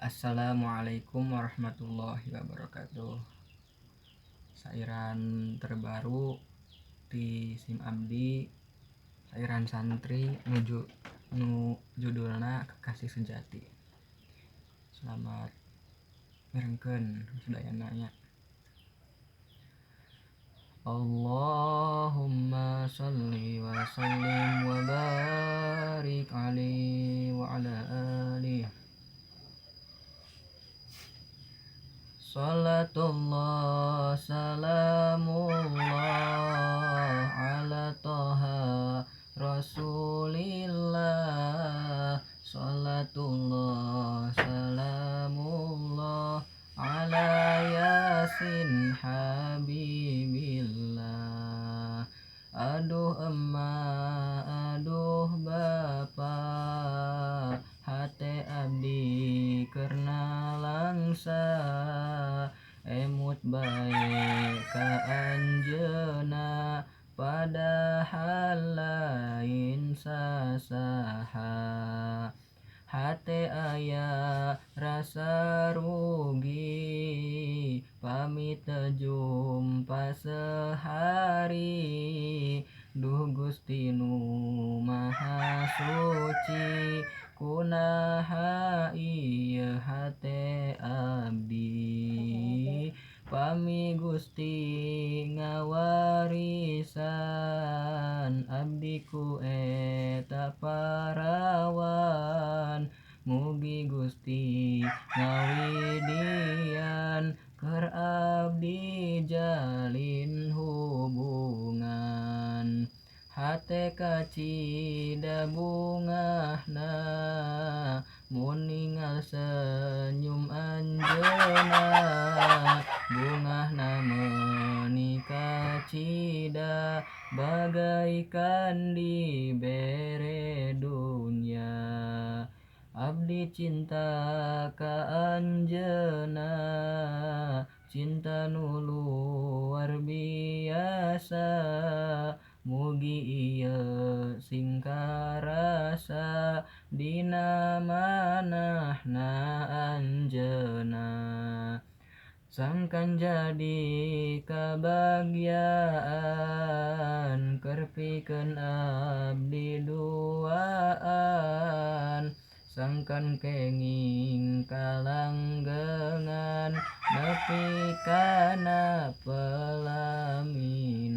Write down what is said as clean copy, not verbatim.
Assalamualaikum warahmatullahi wabarakatuh. Sairan terbaru di SIM Abdi, sairan santri nu judulna Kekasih Sejati. Selamat mirengkeun sedayananya. Allahumma sholli wa sallim wa barik alaihi wa ala alihi. Salatullah salamullah ala toha rasulillah. Salatullah salamullah ala yasin habibillah. Aduh emak, aduh bapak, hate abdi kerna langsa. Emut bae ka anjeunna, padahal lain sasaha. Hate aya rasa rugi, pamit teu jumpa sehari. Duh Gusti nu Maha Suci, kunaha ieu hate abdi. Pami Gusti ngawarisan, abdi ku eta parawan. Mugi Gusti ngawidian, keur abdi jalin hubungan. Hate kacida bungahna, mun ningal senyum anjeunna. Bungahna meuni kacida, bagaikan dibere dunya. Abdi cinta ka anjeunna, cinta nu luar biasa. Mugi ieu sing karasa, dina manahna anjeunna. Sangkan jadi kabagyaan, keur pikeun abdi duaan. Sangkan kenging kalanggengan, nepi kana pelaminan.